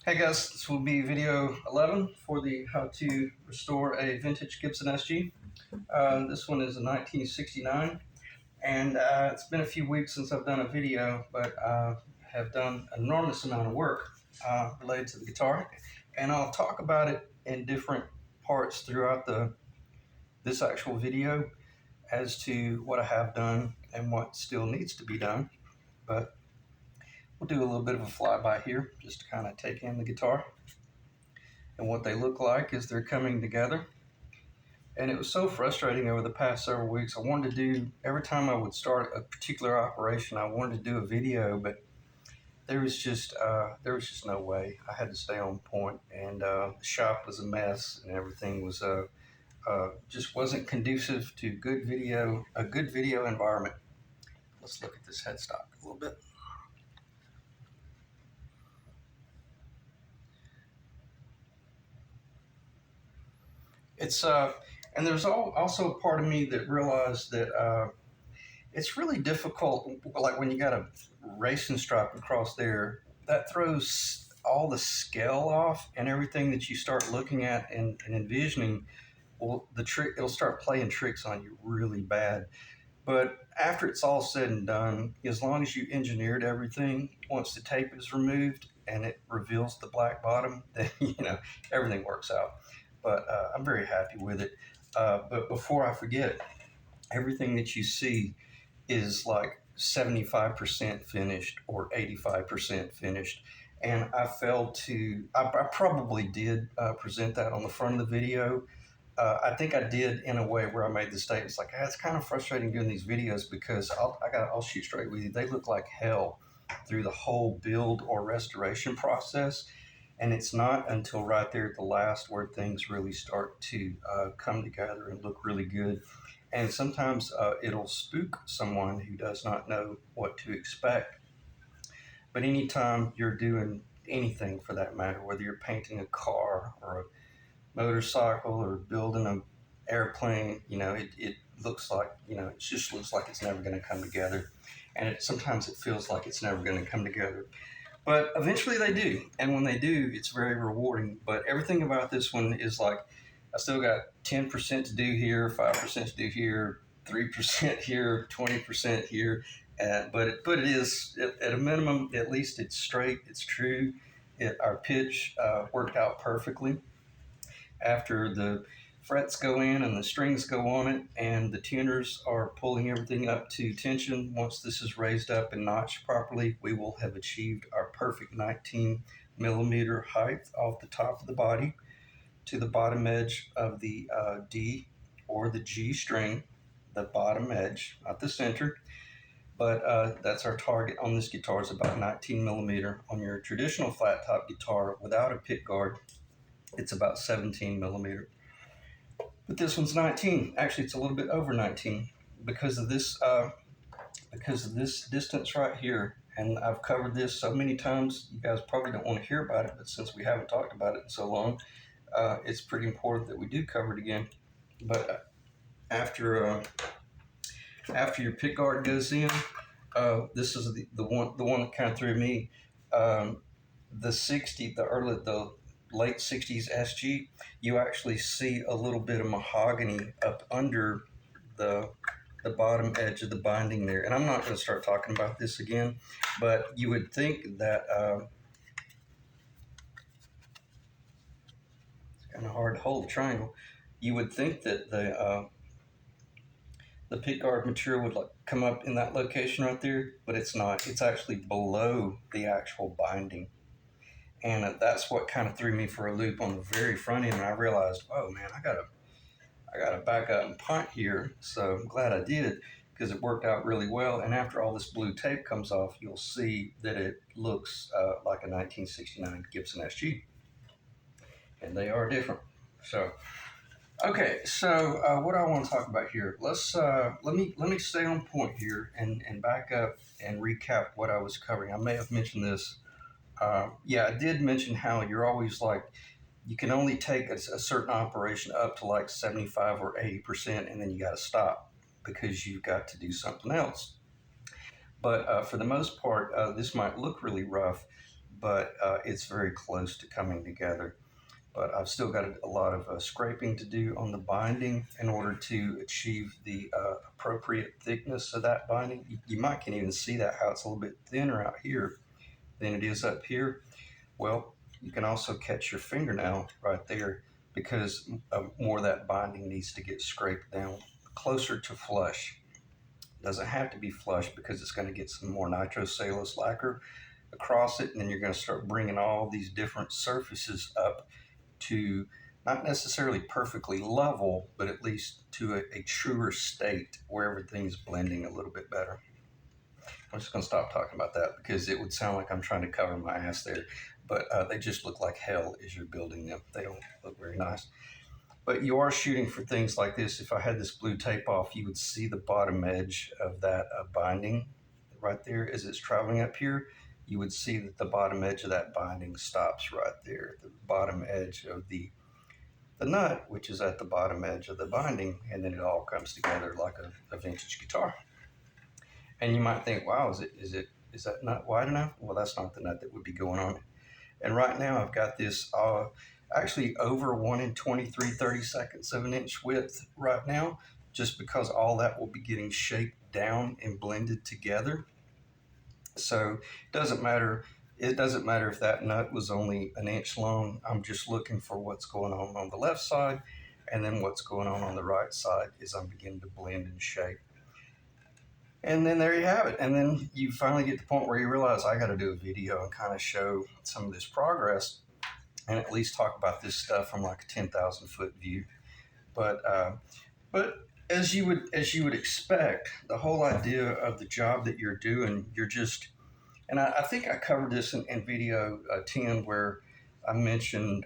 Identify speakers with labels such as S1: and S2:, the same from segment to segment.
S1: Hey guys, this will be video 11 for the how to restore a vintage Gibson SG. This one is a 1969, and it's been a few weeks since I've done a video, but I have done an enormous amount of work related to the guitar, and I'll talk about it in different parts throughout this actual video as to what I have done and what still needs to be done. But we'll do a little bit of a flyby here just to kind of take in the guitar and what they look like as they're coming together. And it was so frustrating over the past several weeks. I wanted to do, every time I would start a particular operation, I wanted to do a video, but there was just no way. I had to stay on point, and the shop was a mess, and everything was just wasn't conducive to a good video environment. Let's look at this headstock a little bit. It's and there's also a part of me that realized that it's really difficult. Like when you got a racing stripe across there, that throws all the scale off and everything that you start looking at and envisioning. Well, it'll start playing tricks on you really bad. But after it's all said and done, as long as you engineered everything, once the tape is removed and it reveals the black bottom, then everything works out. But I'm very happy with it. But before I forget, everything that you see is like 75% finished or 85% finished. And I probably did present that on the front of the video. I think I did in a way where I made the statements like, it's kind of frustrating doing these videos because I'll shoot straight with you. They look like hell through the whole build or restoration process. And it's not until right there at the last where things really start to come together and look really good. And sometimes it'll spook someone who does not know what to expect. But anytime you're doing anything for that matter, whether you're painting a car or a motorcycle or building an airplane, it looks like, it just looks like it's never going to come together. And sometimes it feels like it's never going to come together. But eventually they do. And when they do, it's very rewarding. But everything about this one is like, I still got 10% to do here, 5% to do here, 3% here, 20% here. But it is, at a minimum, at least it's straight, it's true. Our pitch worked out perfectly after the frets go in and the strings go on it and the tuners are pulling everything up to tension. Once this is raised up and notched properly, we will have achieved our perfect 19 millimeter height off the top of the body to the bottom edge of the D or the G string, the bottom edge, not the center. But that's our target on this guitar, is about 19 millimeter. On your traditional flat top guitar without a pick guard, it's about 17 millimeter. But this one's 19. Actually, it's a little bit over 19 because of this distance right here. And I've covered this so many times, you guys probably don't want to hear about it, but since we haven't talked about it in so long, it's pretty important that we do cover it again. But after your pick guard goes in, this is the one that kind of threw me. The late 60s SG, you actually see a little bit of mahogany up under the bottom edge of the binding there. And I'm not going to start talking about this again, but you would think that it's kind of hard to hold a triangle. You would think that the pick guard material would come up in that location right there, but it's not. It's actually below the actual binding. And that's what kind of threw me for a loop on the very front end. And I realized, oh man, I gotta back up and punt here. So I'm glad I did, because it worked out really well. And after all this blue tape comes off, you'll see that it looks like a 1969 Gibson SG, and they are different. So okay, so what I want to talk about here, let me stay on point here and back up and recap what I was covering. I may have mentioned this. Yeah, I did mention how you're always like, you can only take a certain operation up to like 75 or 80%, and then you got to stop because you've got to do something else. But for the most part, this might look really rough, but it's very close to coming together. But I've still got a lot of scraping to do on the binding in order to achieve the appropriate thickness of that binding. You might can even see that how it's a little bit thinner out here than it is up here. Well, you can also catch your fingernail right there because more of that binding needs to get scraped down closer to flush. Doesn't have to be flush because it's going to get some more nitrocellulose lacquer across it, and then you're going to start bringing all these different surfaces up to not necessarily perfectly level, but at least to a truer state where everything's blending a little bit better. I'm just going to stop talking about that because it would sound like I'm trying to cover my ass there, but they just look like hell as you're building them. They don't look very nice. But you are shooting for things like this. If I had this blue tape off, you would see the bottom edge of that binding right there as it's traveling up here. You would see that the bottom edge of that binding stops right there, the bottom edge of the nut, which is at the bottom edge of the binding, and then it all comes together like a vintage guitar. And you might think, wow, is that nut wide enough? Well, that's not the nut that would be going on it. And right now I've got this actually over 1 in 23/32 of an inch width right now, just because all that will be getting shaped down and blended together. So it doesn't matter if that nut was only an inch long. I'm just looking for what's going on the left side, and then what's going on the right side is I'm beginning to blend and shape. And then there you have it. And then you finally get to the point where you realize I got to do a video and kind of show some of this progress and at least talk about this stuff from like a 10,000 foot view. But as you would expect, the whole idea of the job that you're doing, you're just, and I think I covered this in video 10 where I mentioned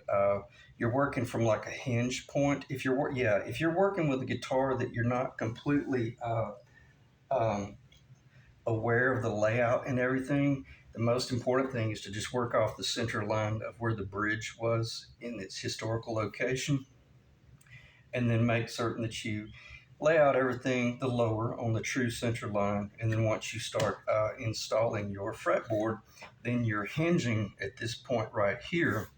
S1: you're working from like a hinge point. If you're working with a guitar that you're not completely aware of the layout and everything, the most important thing is to just work off the center line of where the bridge was in its historical location, and then make certain that you lay out everything the lower on the true center line. And then once you start installing your fretboard, then you're hinging at this point right here,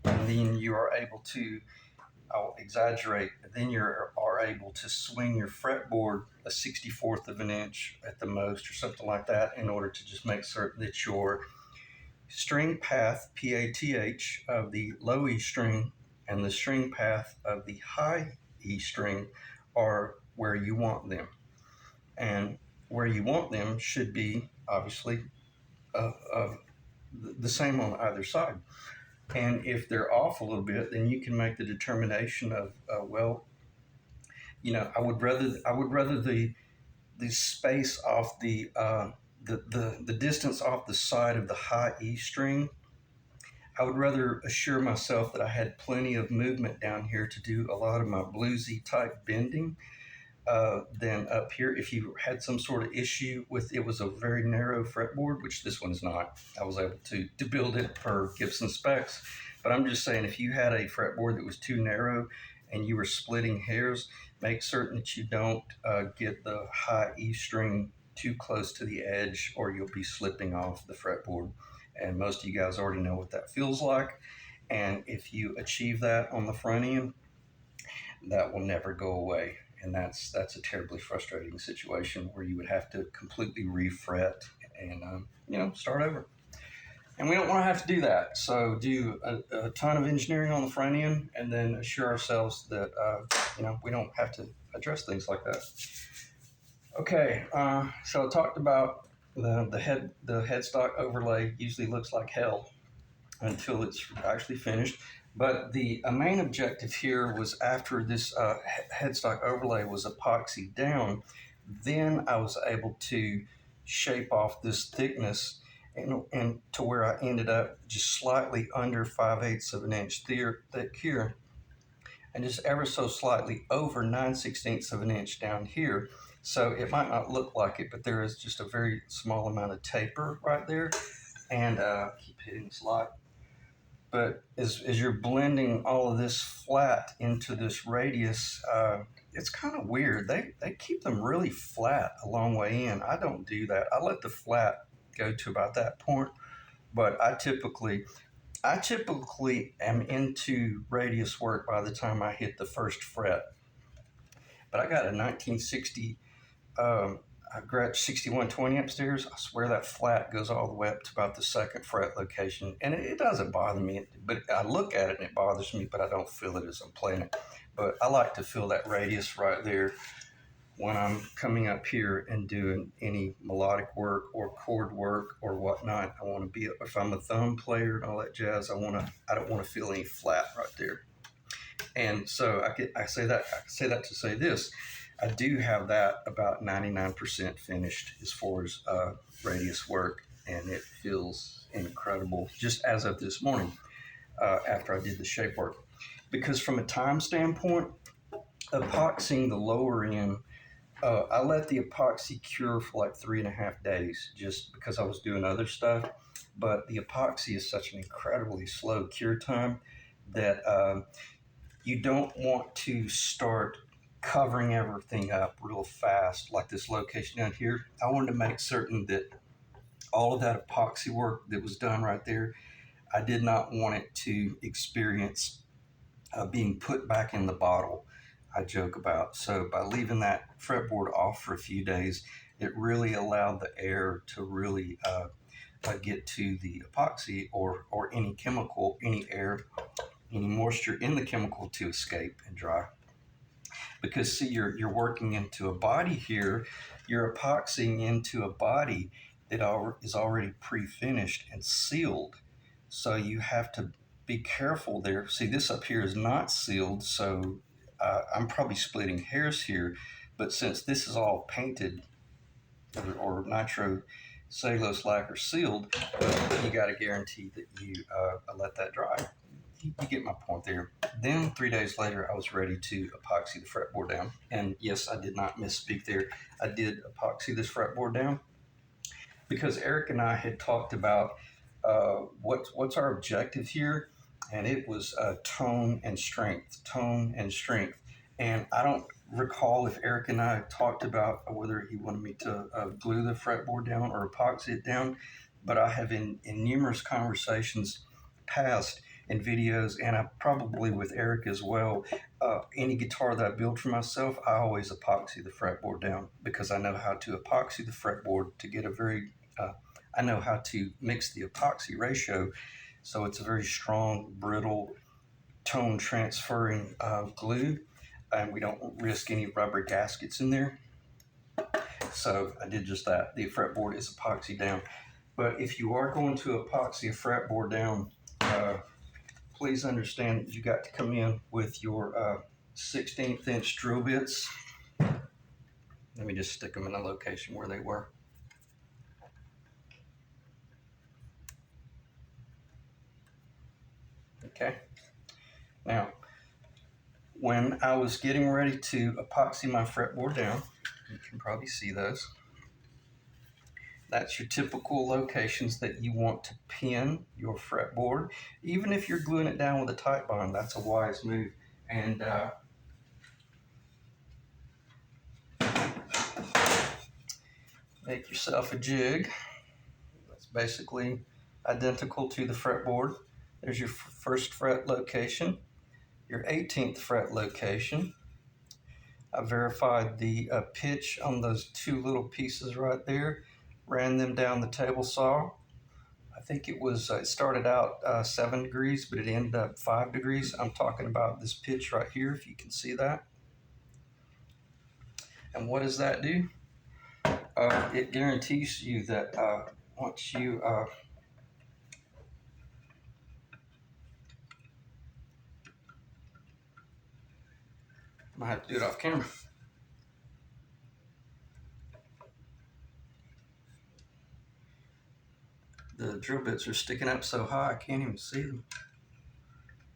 S1: and then you are able to, I'll exaggerate, then you are able to swing your fretboard a 64th of an inch at the most or something like that in order to just make certain that your string path, PATH, of the low E string and the string path of the high E string are where you want them. And where you want them should be obviously the same on either side. And if they're off a little bit, then you can make the determination of, I would rather the space off the distance off the side of the high E string. I would rather assure myself that I had plenty of movement down here to do a lot of my bluesy type bending than up here. If you had some sort of issue with it was a very narrow fretboard, which this one is not. I was able to build it per Gibson specs. But I'm just saying, if you had a fretboard that was too narrow and you were splitting hairs, make certain that you don't get the high E string too close to the edge, or you'll be slipping off the fretboard. And most of you guys already know what that feels like. And if you achieve that on the front end, that will never go away. And that's a terribly frustrating situation where you would have to completely refret and start over. And we don't want to have to do that. So do a ton of engineering on the front end, and then assure ourselves that we don't have to address things like that. Okay, so I talked about the headstock overlay usually looks like hell until it's actually finished. But the main objective here was, after this headstock overlay was epoxied down, then I was able to shape off this thickness and to where I ended up just slightly under 5/8 of an inch thick here, and just ever so slightly over 9/16 of an inch down here. So it might not look like it, but there is just a very small amount of taper right there. And keep hitting this light. But as you're blending all of this flat into this radius, it's kind of weird. They keep them really flat a long way in. I don't do that. I let the flat go to about that point, But I typically am into radius work by the time I hit the first fret. But I got a 1960 a Gretsch 6120 upstairs. I swear that flat goes all the way up to about the second fret location, and it doesn't bother me. But I look at it and it bothers me, but I don't feel it as I'm playing it. But I like to feel that radius right there when I'm coming up here and doing any melodic work or chord work or whatnot. I want to be if I'm a thumb player and all that jazz. I don't want to feel any flat right there. And so I say that to say this. I do have that about 99% finished as far as radius work, and it feels incredible just as of this morning after I did the shape work. Because from a time standpoint, epoxying the lower end, I let the epoxy cure for like 3.5 days just because I was doing other stuff. But the epoxy is such an incredibly slow cure time that you don't want to start covering everything up real fast like this location down here. I wanted to make certain that all of that epoxy work that was done right there, I did not want it to experience being put back in the bottle, I joke about. So by leaving that fretboard off for a few days, it really allowed the air to really get to the epoxy or any chemical, any air, any moisture in the chemical to escape and dry. Because see, you're working into a body here, you're epoxying into a body that is already pre-finished and sealed. So you have to be careful there. See, this up here is not sealed, so I'm probably splitting hairs here. But since this is all painted or nitro cellulose lacquer sealed, you got to guarantee that you let that dry. You get my point there. Then 3 days later, I was ready to epoxy the fretboard down. And yes, I did not misspeak there. I did epoxy this fretboard down because Eric and I had talked about what's our objective here, and it was tone and strength, tone and strength. And I don't recall if Eric and I talked about whether he wanted me to glue the fretboard down or epoxy it down, but I have in numerous conversations past in videos, and I probably with Eric as well. Any guitar that I build for myself, I always epoxy the fretboard down because I know how to epoxy the fretboard to get a very I know how to mix the epoxy ratio so it's a very strong, brittle, tone transferring glue, and we don't risk any rubber gaskets in there. So I did just that. The fretboard is epoxy down. But if you are going to epoxy a fretboard down, please understand that you got to come in with your 16th inch drill bits. Let me just stick them in the location where they were. Okay. Now, when I was getting ready to epoxy my fretboard down, you can probably see those. That's your typical locations that you want to pin your fretboard. Even if you're gluing it down with a tight bond, that's a wise move. And make yourself a jig. That's basically identical to the fretboard. There's your first fret location, your 18th fret location. I verified the pitch on those two little pieces right there, ran them down the table saw. I think it started out 7 degrees, but it ended up 5 degrees. I'm talking about this pitch right here, if you can see that. And what does that do? It guarantees you that once you I might have to do it off camera. The drill bits are sticking up so high I can't even see them.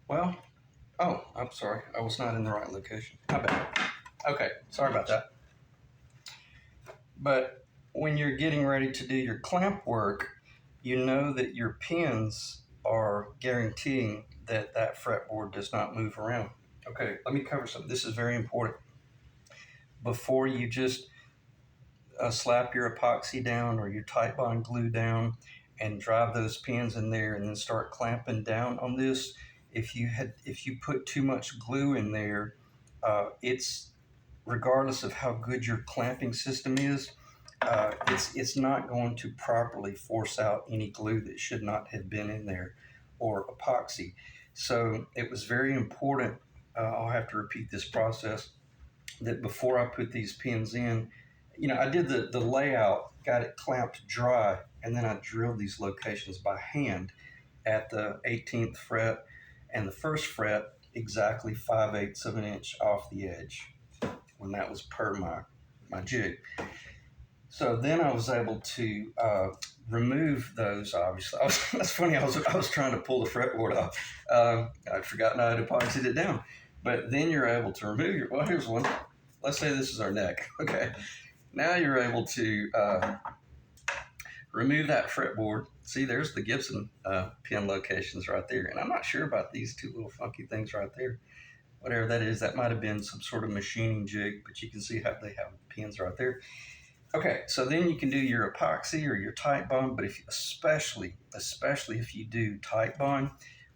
S1: Well, oh, I'm sorry. I was not in the right location. My bad. Okay, sorry about that. But when you're getting ready to do your clamp work, you know that your pins are guaranteeing that that fretboard does not move around. Okay, let me cover something. This is very important. Before you just slap your epoxy down or your tight bond glue down and drive those pins in there and then start clamping down on this. If you put too much glue in there, it's regardless of how good your clamping system is, it's not going to properly force out any glue that should not have been in there, or epoxy. So it was very important. I'll have to repeat this process, that before I put these pins in, I did the layout, got it clamped dry, and then I drilled these locations by hand at the 18th fret and the first fret, exactly 5/8 of an inch off the edge, when that was per my jig. So then I was able to remove those. Obviously, that's funny. I was trying to pull the fretboard off. I'd forgotten I had epoxied it down. But then you're able to remove your. Well, here's one. Let's say this is our neck. Okay. Now you're able to remove that fretboard. See, there's the Gibson pin locations right there. And I'm not sure about these two little funky things right there. Whatever that is, that might have been some sort of machining jig, but you can see how they have pins right there. Okay, so then you can do your epoxy or your tight bond, but especially if you do tight bond,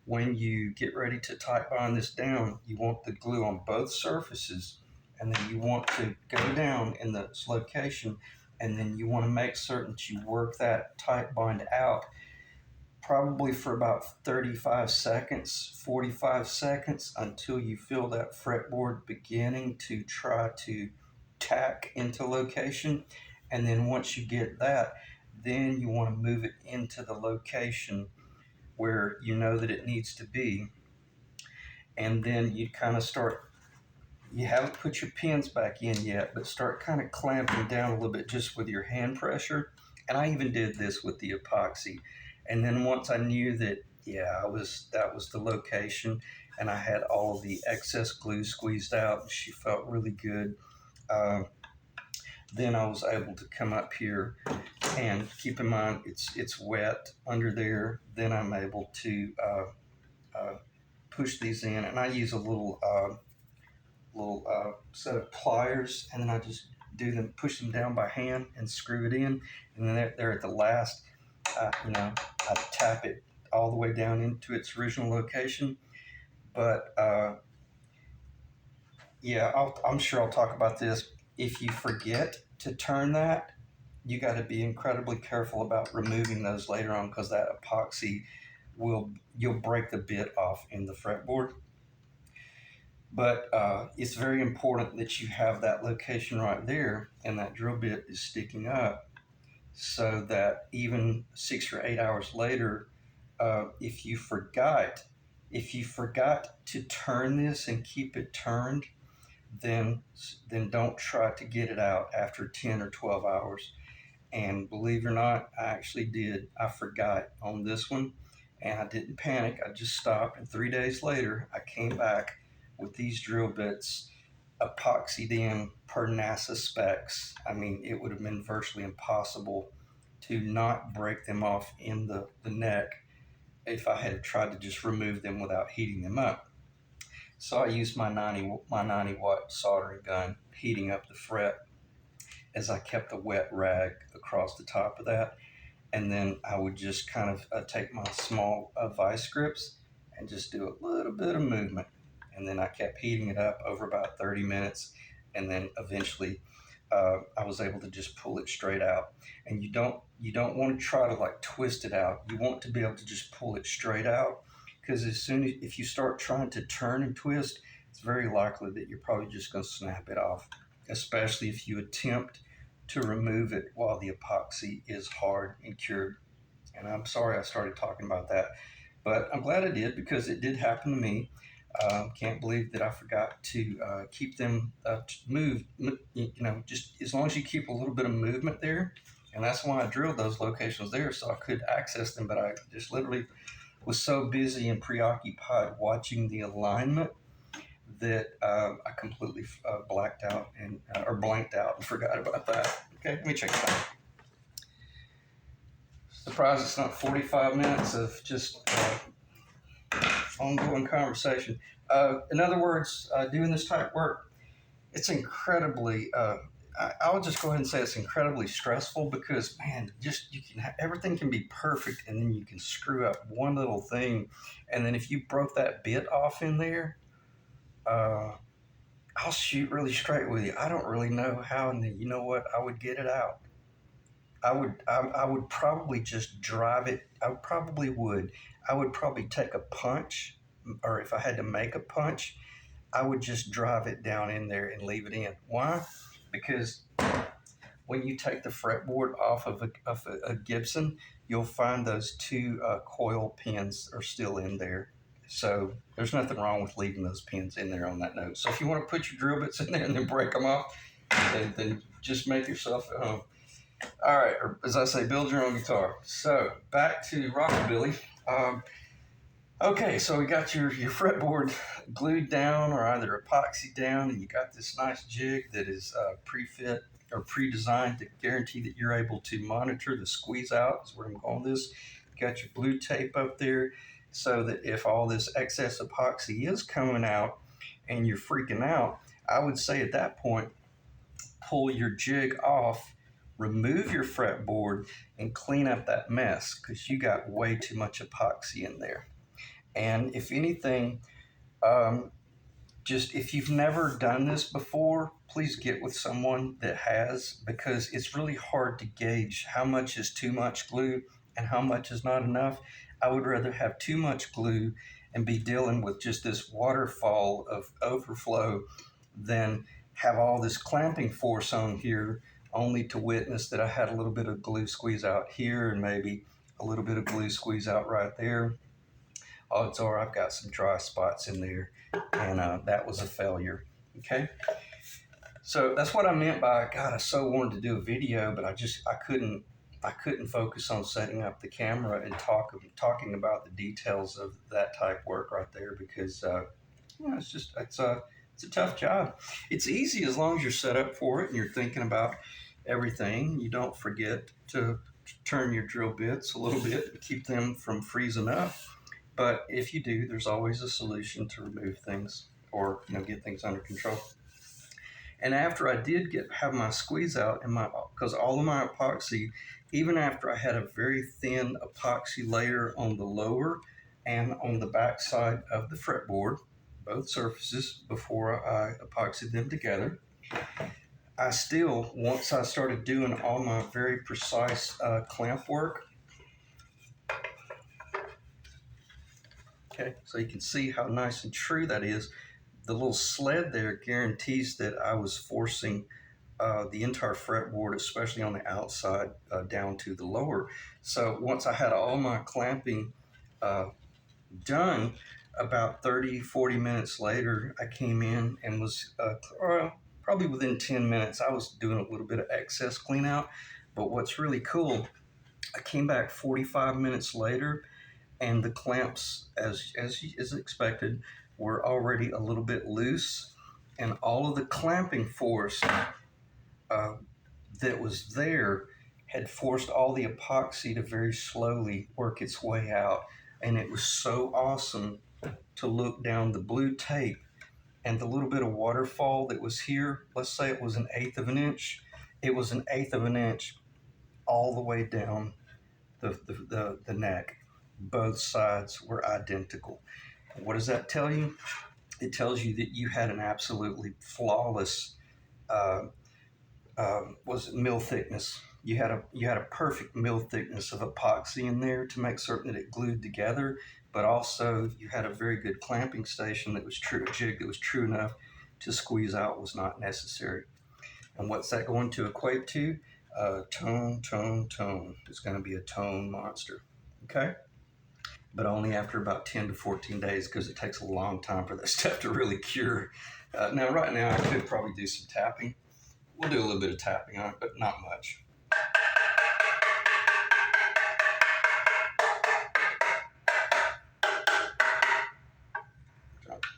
S1: when you get ready to tight bond this down, you want the glue on both surfaces, and then you want to go down in this location, and then you want to make certain that you work that tight bond out probably for about 35 seconds, 45 seconds, until you feel that fretboard beginning to try to tack into location. And then once you get that, then you want to move it into the location where you know that it needs to be. And then you kind of start, you haven't put your pins back in yet, but start kind of clamping down a little bit just with your hand pressure. And I even did this with the epoxy. And then once I knew that, that was the location, and I had all of the excess glue squeezed out, and she felt really good. Then I was able to come up here, and keep in mind it's wet under there. Then I'm able to push these in, and I use a little set of pliers, and then I just push them down by hand and screw it in, and then they're at the last. I tap it all the way down into its original location. But I'm sure I'll talk about this. If you forget to turn that, you got to be incredibly careful about removing those later on, because that epoxy you'll break the bit off in the fretboard. But it's very important that you have that location right there, and that drill bit is sticking up, so that even 6 or 8 hours later, if you forgot to turn this and keep it turned, then don't try to get it out after 10 or 12 hours. And believe it or not, I actually did. I forgot on this one, and I didn't panic. I just stopped, and 3 days later, I came back with these drill bits epoxied in per NASA specs. I mean, it would have been virtually impossible to not break them off in the neck if I had tried to just remove them without heating them up. So I used my 90 watt soldering gun, heating up the fret, as I kept a wet rag across the top of that. And then I would just kind of take my small vice grips and just do a little bit of movement. And then I kept heating it up over about 30 minutes. And then eventually I was able to just pull it straight out. And you don't want to try to like twist it out. You want to be able to just pull it straight out, because if you start trying to turn and twist, it's very likely that you're probably just going to snap it off, especially if you attempt to remove it while the epoxy is hard and cured. And I'm sorry I started talking about that, but I'm glad I did, because it did happen to me. Can't believe that I forgot to keep them moved. Just as long as you keep a little bit of movement there, and that's why I drilled those locations there, so I could access them. But I just literally was so busy and preoccupied watching the alignment that I completely blanked out and forgot about that. Okay, let me check it out. Surprised it's not 45 minutes of just ongoing conversation. In other words, doing this type work, it's incredibly I'll just go ahead and say it's incredibly stressful because, man, just everything can be perfect, and then you can screw up one little thing, and then if you broke that bit off in there, uh, I'll shoot really straight with you. I don't really know how, and then you know what? I would get it out. I would probably just drive it. I would probably take a punch, or if I had to make a punch, I would just drive it down in there and leave it in. Why? Because when you take the fretboard off of a Gibson, you'll find those two coil pins are still in there. So there's nothing wrong with leaving those pins in there on that note. So if you want to put your drill bits in there and then break them off, then just make yourself at home. All right, or as I say, build your own guitar. So back to rockabilly. Okay, so we got your fretboard glued down or either epoxy down, and you got this nice jig that is pre-fit or pre-designed to guarantee that you're able to monitor the squeeze out, is where I'm going with this. You got your blue tape up there so that if all this excess epoxy is coming out and you're freaking out, I would say at that point, pull your jig off, remove your fretboard, and clean up that mess because you got way too much epoxy in there. And if anything, um, just if you've never done this before, please get with someone that has because it's really hard to gauge how much is too much glue and how much is not enough. I would rather have too much glue and be dealing with just this waterfall of overflow than have all this clamping force on here only to witness that I had a little bit of glue squeeze out here and maybe a little bit of glue squeeze out right there. Odds are I've got some dry spots in there, and that was a failure. Okay, so that's what I meant by God. I so wanted to do a video, but I couldn't focus on setting up the camera and talking about the details of that type work right there because it's a tough job. It's easy as long as you're set up for it and you're thinking about everything. You don't forget to turn your drill bits a little bit to keep them from freezing up. But if you do, there's always a solution to remove things or get things under control. And after I did have my squeeze out and because all of my epoxy, even after I had a very thin epoxy layer on the lower and on the back side of the fretboard, both surfaces before I epoxied them together, I still, once I started doing all my very precise clamp work, okay, so you can see how nice and true that is. The little sled there guarantees that I was forcing the entire fretboard, especially on the outside, down to the lower. So once I had all my clamping done, about 30, 40 minutes later, I came in and was probably within 10 minutes, I was doing a little bit of excess clean out. But what's really cool, I came back 45 minutes later and the clamps, as expected, were already a little bit loose, and all of the clamping force that was there had forced all the epoxy to very slowly work its way out. And it was so awesome to look down the blue tape and the little bit of waterfall that was here. Let's say it was an eighth of an inch. It was an eighth of an inch all the way down the neck. Both sides were identical. What does that tell you? It tells you that you had an absolutely flawless was mill thickness. You had a perfect mill thickness of epoxy in there to make certain that it glued together, but also you had a very good clamping station that was true, a jig that was true enough to squeeze out was not necessary. And what's that going to equate to? Tone, tone, tone. It's going to be a tone monster. Okay? But only after about 10 to 14 days because it takes a long time for that stuff to really cure. Now, right now, I could probably do some tapping. We'll do a little bit of tapping on it, but not much.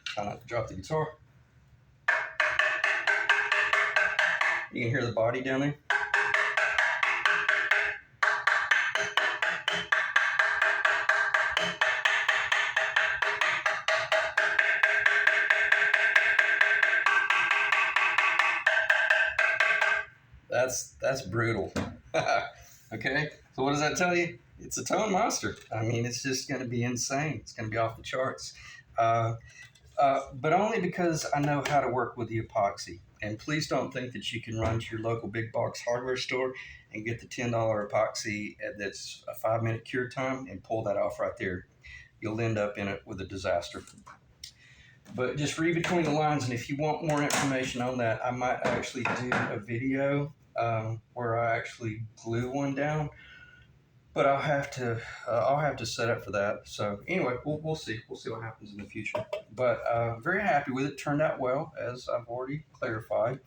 S1: Try not to drop the guitar. You can hear the body down there. That's brutal. Okay, so what does that tell you? It's a tone monster. I mean, it's just going to be insane. It's going to be off the charts. Uh, but only because I know how to work with the epoxy. And please don't think that you can run to your local big box hardware store and get the $10 epoxy that's a 5-minute cure time and pull that off right there. You'll end up in it with a disaster. But just read between the lines, and if you want more information on that, I might actually do a video where I actually glue one down. But I'll have to set up for that. So anyway, we'll see. We'll see what happens in the future. But very happy with it. Turned out well, as I've already clarified.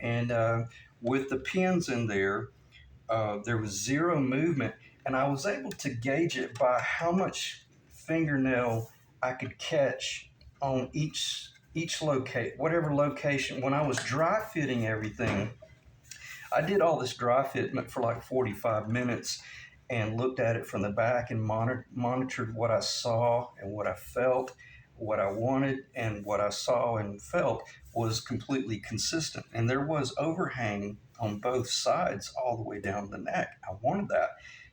S1: And with the pins in there, there was zero movement, and I was able to gauge it by how much fingernail I could catch on each whatever location. When I was dry fitting everything, I did all this dry fitment for like 45 minutes and looked at it from the back and monitored what I saw and what I felt, what I wanted, and what I saw and felt was completely consistent. And there was overhang on both sides all the way down the neck. I wanted that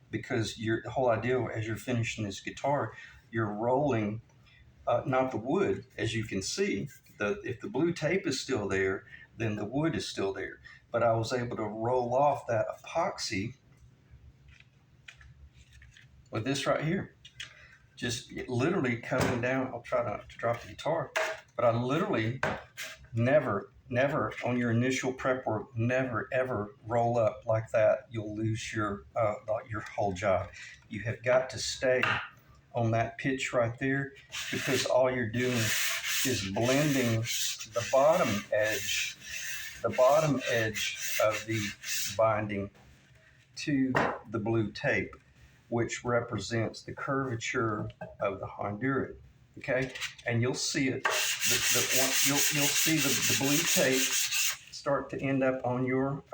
S1: because the whole idea as you're finishing this guitar, you're rolling, not the wood, as you can see. If the blue tape is still there, then the wood is still there. But I was able to roll off that epoxy with this right here. Just literally coming down. I'll try not to drop the guitar, but I literally never on your initial prep work, never ever roll up like that. You'll lose your whole job. You have got to stay on that pitch right there, because all you're doing is blending the bottom edge of the binding to the blue tape, which represents the curvature of the Honduran. Okay, and you'll see it. You'll see the blue tape start to end up on your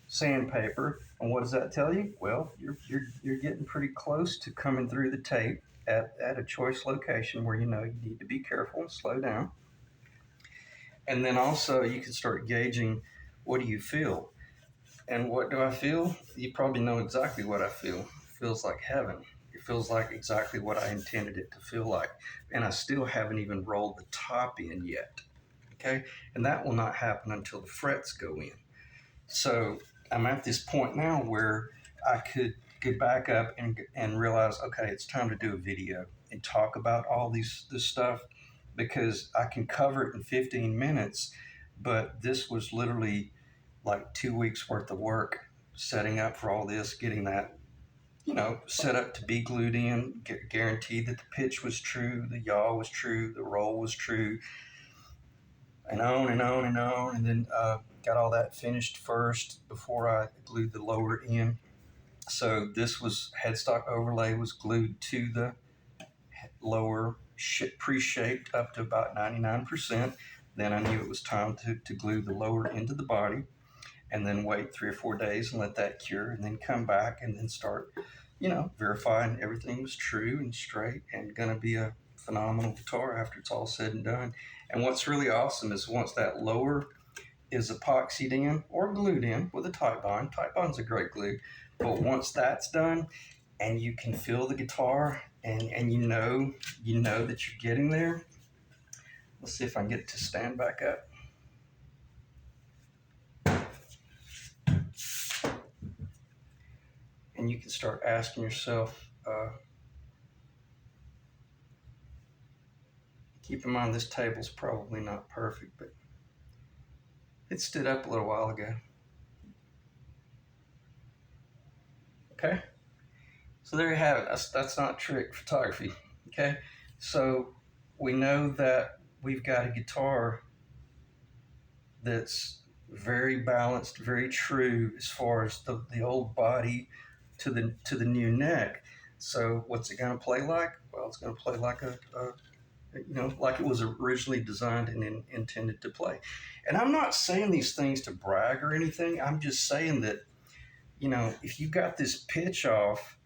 S1: sandpaper. And what does that tell you? Well, you're getting pretty close to coming through the tape at a choice location where you know you need to be careful and slow down. And then also you can start gauging, what do you feel? And what do I feel? You probably know exactly what I feel. It feels like heaven. It feels like exactly what I intended it to feel like. And I still haven't even rolled the top in yet. Okay? And that will not happen until the frets go in. So I'm at this point now where I could get back up and realize, okay, it's time to do a video and talk about all this stuff, because I can cover it in 15 minutes, but this was literally like 2 weeks worth of work setting up for all this, getting that, set up to be glued in, guaranteed that the pitch was true, the yaw was true, the roll was true, and on and on and on. And then got all that finished first before I glued the lower in. So this headstock overlay was glued to the lower, pre-shaped up to about 99%. Then I knew it was time to glue the lower into the body, and then wait 3 or 4 days and let that cure, and then come back and then start, verifying everything was true and straight and going to be a phenomenal guitar after it's all said and done. And what's really awesome is once that lower is epoxied in or glued in with a Titebond. Titebond's a great glue, but once that's done and you can feel the guitar and you know that you're getting there. Let's see if I can get it to stand back up. And you can start asking yourself, keep in mind this table's probably not perfect, but it stood up a little while ago. Okay, so there you have it. That's not trick photography. Okay, so we know that we've got a guitar that's very balanced, very true as far as the old body to the new neck. So what's it going to play like? Well, it's going to play like like it was originally designed and intended to play. And I'm not saying these things to brag or anything. I'm just saying that, if you got this pitch off,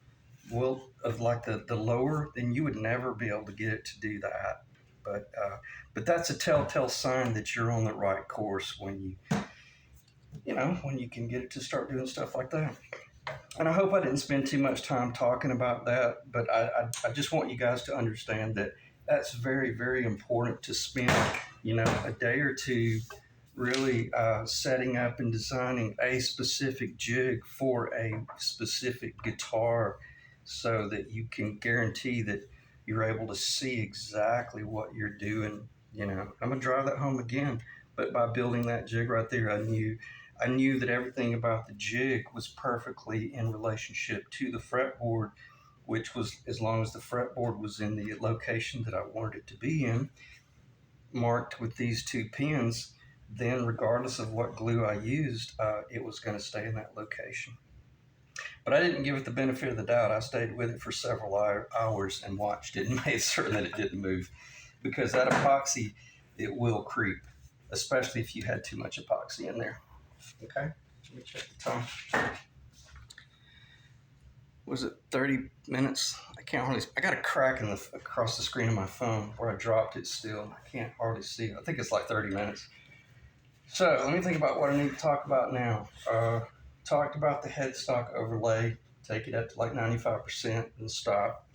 S1: of like the lower, then you would never be able to get it to do that. But that's a telltale sign that you're on the right course when when you can get it to start doing stuff like that. And I hope I didn't spend too much time talking about that, but I just want you guys to understand that that's very, very important to spend, a day or two really setting up and designing a specific jig for a specific guitar so that you can guarantee that you're able to see exactly what you're doing. I'm gonna drive that home again, but by building that jig right there, I knew that everything about the jig was perfectly in relationship to the fretboard, which was, as long as the fretboard was in the location that I wanted it to be in, marked with these two pins, then regardless of what glue I used, it was going to stay in that location. But I didn't give it the benefit of the doubt. I stayed with it for several hours and watched it and made certain that it didn't move, because that epoxy, it will creep, especially if you had too much epoxy in there. Okay, let me check the time. Was it 30 minutes? I can't hardly. I got a crack across the screen of my phone where I dropped it still. I can't hardly see it. I think it's like 30 minutes. So let me think about what I need to talk about now. Talked about the headstock overlay. Take it up to like 95% and stop.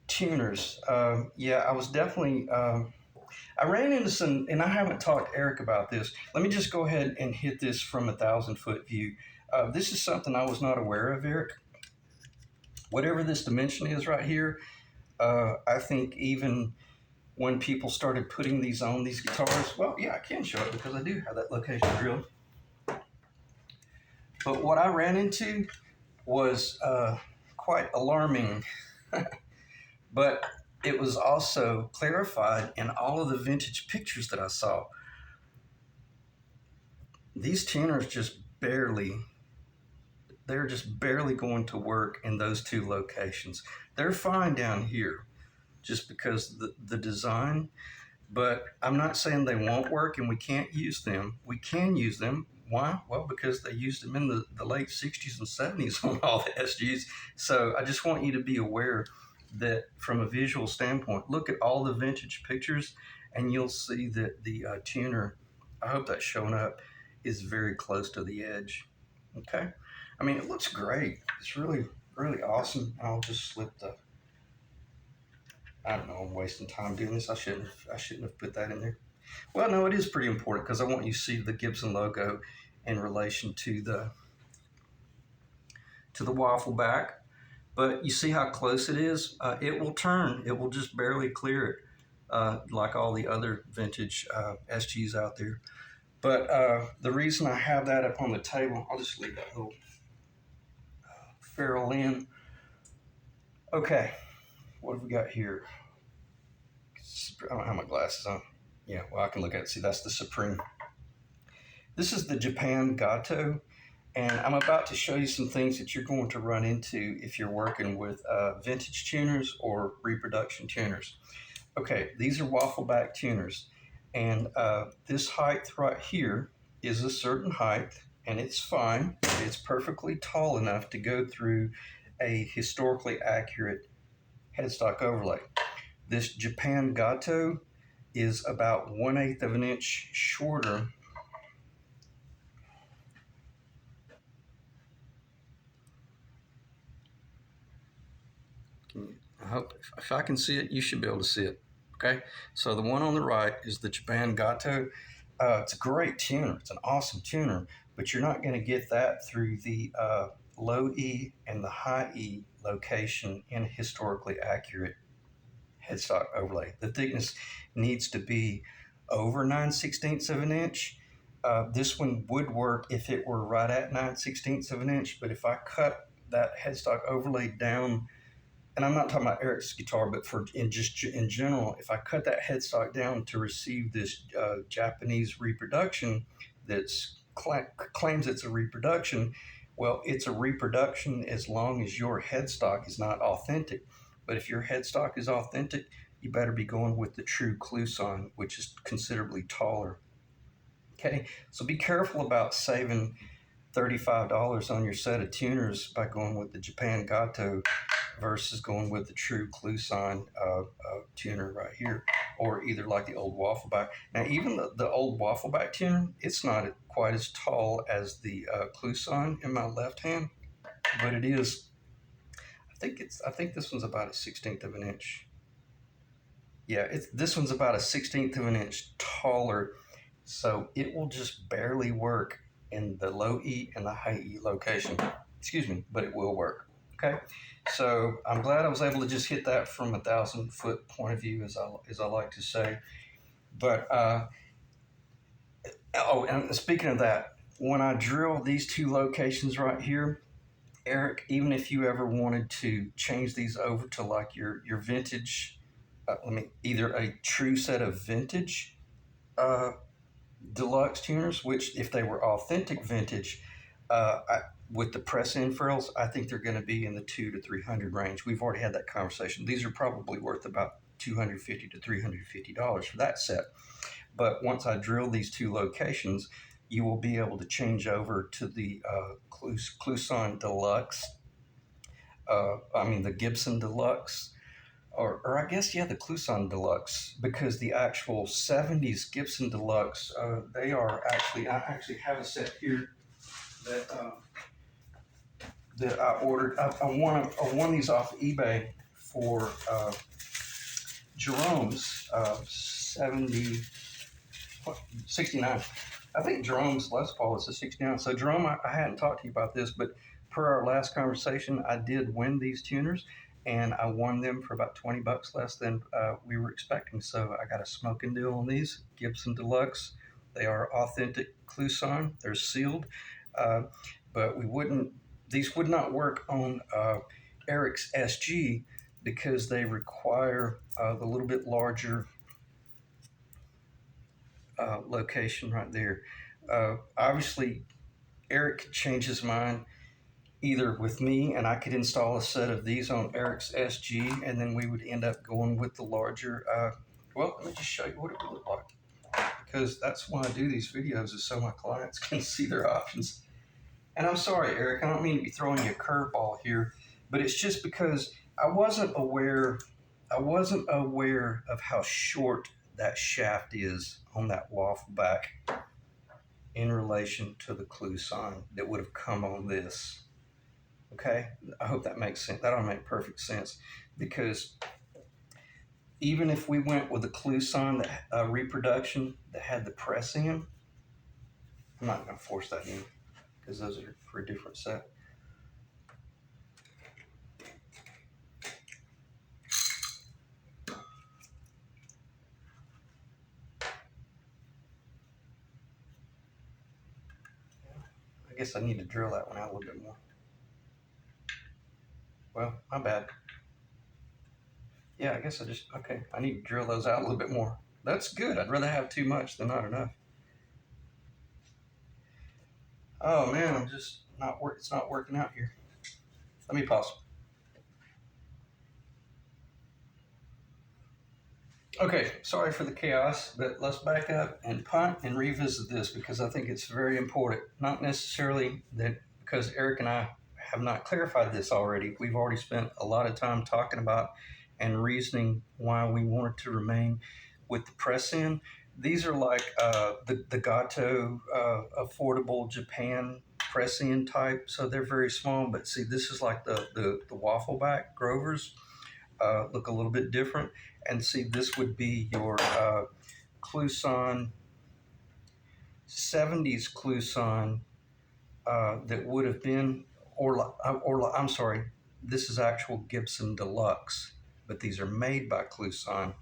S1: Tuners. Yeah, I was definitely. I ran into some, and I haven't talked to Eric about this. Let me just go ahead and hit this from 1,000-foot view. This is something I was not aware of, Eric. Whatever this dimension is right here, I think even when people started putting these on these guitars, well, yeah, I can show it because I do have that location drilled. But what I ran into was quite alarming. But it was also clarified in all of the vintage pictures that I saw. These tuners they're just barely going to work in those two locations. They're fine down here just because the design, but I'm not saying they won't work and we can't use them. We can use them. Why? Well, because they used them in the late 60s and 70s on all the SGs. So I just want you to be aware that from a visual standpoint, look at all the vintage pictures and you'll see that the tuner, I hope that's showing up, is very close to the edge. Okay? I mean, it looks great. It's really, really awesome. I'll just slip I don't know, I'm wasting time doing this. I shouldn't have put that in there. Well, no, it is pretty important because I want you to see the Gibson logo in relation to the waffle back. But you see how close it is? It will turn. It will just barely clear it, like all the other vintage SGs out there. But the reason I have that up on the table, I'll just leave that little ferrule in. Okay, what have we got here? I don't have my glasses on. Yeah, well, I can look at it. See, that's the Supreme. This is the Japan Gato, and I'm about to show you some things that you're going to run into if you're working with vintage tuners or reproduction tuners. Okay, these are waffle back tuners, and this height right here is a certain height, and it's fine. It's perfectly tall enough to go through a historically accurate headstock overlay. This Japan Gato is about 1/8 of an inch shorter. I hope if I can see it, you should be able to see it. Okay, so the one on the right is the Japan Gato. It's a great tuner. It's an awesome tuner, but you're not going to get that through the low E and the high E location in a historically accurate headstock overlay. The thickness needs to be over 9/16 of an inch. This one would work if it were right at 9/16 of an inch, but if I cut that headstock overlay down, and I'm not talking about Eric's guitar, but in general, if I cut that headstock down to receive this Japanese reproduction that's claims it's a reproduction, well, it's a reproduction as long as your headstock is not authentic. But if your headstock is authentic, you better be going with the true Kluson, which is considerably taller. Okay, so be careful about saving $35 on your set of tuners by going with the Japan Gato versus going with the true Cluson tuner right here, or either like the old Waffleback. Now, even the old Waffleback tuner, it's not quite as tall as the Cluson in my left hand, but it is. I think this one's about a 16th of an inch. Yeah, this one's about a 16th of an inch taller, so it will just barely work in the low E and the high E location. Excuse me, but it will work. Okay, so I'm glad I was able to just hit that from 1,000 foot point of view, as I like to say. But oh, and speaking of that, when I drill these two locations right here, Eric, even if you ever wanted to change these over to like your vintage, either a true set of vintage uh, deluxe tuners, which if they were authentic vintage, with the press in frills, I think they're going to be in the 200 to 300 range. We've already had that conversation. These are probably worth about $250 to $350 for that set. But once I drill these two locations, you will be able to change over to the Cluson Deluxe. The Gibson Deluxe, or I guess, yeah, the Cluson Deluxe, because the actual 70s Gibson Deluxe, they are actually, I actually have a set here that that I ordered. I won these off eBay for Jerome's 70, 69. I think Jerome's Les Paul is a 69. So Jerome, I hadn't talked to you about this, but per our last conversation, I did win these tuners, and I won them for about $20 less than we were expecting. So I got a smoking deal on these Gibson Deluxe. They are authentic Cluson. They're sealed, but we wouldn't. These would not work on Eric's SG because they require the little bit larger location right there. Obviously, Eric could change his mind either with me, and I could install a set of these on Eric's SG, and then we would end up going with the larger. Well, let me just show you what it would look like, because that's why I do these videos, is so my clients can see their options. And I'm sorry, Eric, I don't mean to be throwing you a curveball here, but it's just because I wasn't aware. I wasn't aware of how short that shaft is on that waffle back in relation to the Cluson that would have come on this. Okay, I hope that makes sense. That'll make perfect sense, because even if we went with a Cluson that reproduction that had the press in, I'm not going to force that in because those are for a different set. I guess I need to drill that one out a little bit more. Well, my bad. Yeah, I guess I need to drill those out a little bit more. That's good. I'd rather have too much than not enough. Oh man, it's not working out here. Let me pause. Okay, sorry for the chaos, but let's back up and punt and revisit this, because I think it's very important. Not necessarily that because Eric and I have not clarified this already. We've already spent a lot of time talking about and reasoning why we wanted to remain with the press in. These are like the Gato affordable Japan press in type, so they're very small. But see, this is like the waffle back Grovers. Look a little bit different. And see, this would be your Cluson, 70s Cluson that would have been, or I'm sorry, this is actual Gibson Deluxe, but these are made by Cluson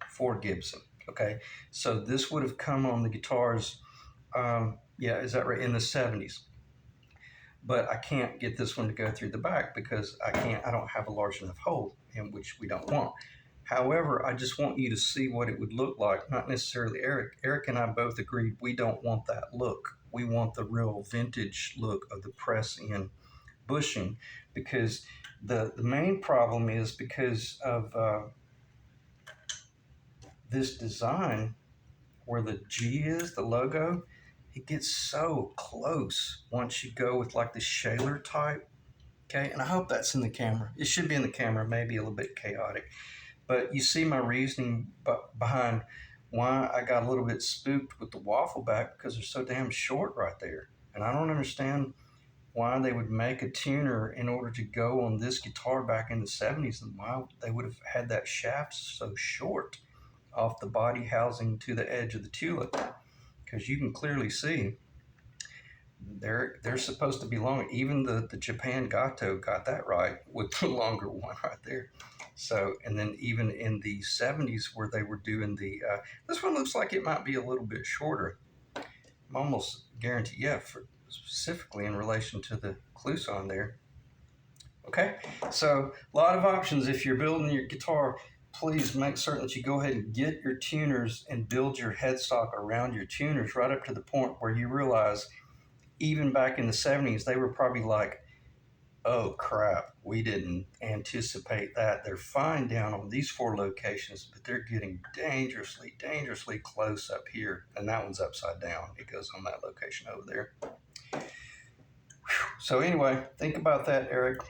S1: for Gibson. Okay, so this would have come on the guitars, yeah, is that right, in the 70s. But I can't get this one to go through the back because I don't have a large enough hole, in which we don't want. However, I just want you to see what it would look like, not necessarily Eric. Eric and I both agreed we don't want that look. We want the real vintage look of the press-in bushing, because the main problem is because of this design where the G is, the logo, it gets so close once you go with like the Shaler type Okay, and I hope that's in the camera. It should be in the camera, maybe a little bit chaotic. But you see my reasoning behind why I got a little bit spooked with the waffle back, because they're so damn short right there. And I don't understand why they would make a tuner in order to go on this guitar back in the 70s, and why they would have had that shaft so short off the body housing to the edge of the tulip, because you can clearly see they're supposed to be long. Even the Japan Gato got that right with the longer one right there. So, and then even in the 70s where they were doing this one looks like it might be a little bit shorter. I'm almost guaranteed, yeah, specifically in relation to the Cluson there. Okay, so a lot of options. If you're building your guitar, please make certain that you go ahead and get your tuners and build your headstock around your tuners right up to the point where you realize, even back in the 70s, they were probably like, oh crap, we didn't anticipate that. They're fine down on these 4 locations, but they're getting dangerously, dangerously close up here. And that one's upside down. It goes on that location over there. So anyway, think about that, Eric.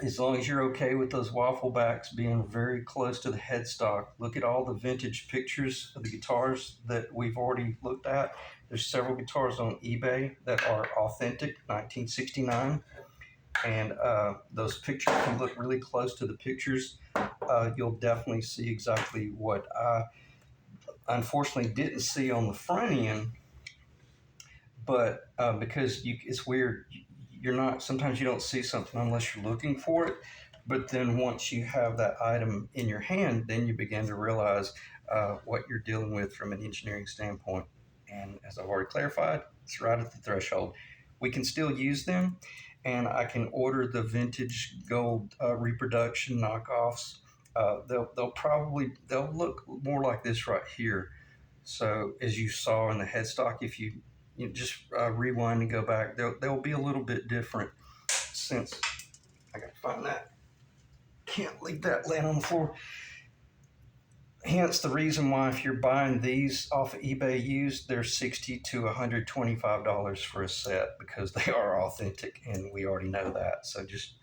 S1: As long as you're okay with those waffle backs being very close to the headstock, look at all the vintage pictures of the guitars that we've already looked at. There's several guitars on eBay that are authentic, 1969. And those pictures, if you look really close to the pictures, you'll definitely see exactly what I unfortunately didn't see on the front end. But because it's weird, sometimes you don't see something unless you're looking for it. But then once you have that item in your hand, then you begin to realize what you're dealing with from an engineering standpoint. And as I've already clarified, it's right at the threshold. We can still use them, and I can order the vintage gold reproduction knockoffs. They'll look more like this right here. So as you saw in the headstock, if you just rewind and go back, they'll be a little bit different. Since I gotta find that, can't leave that laying on the floor. Hence the reason why, if you're buying these off of eBay used, they're $60 to $125 for a set, because they are authentic, and we already know that. So just,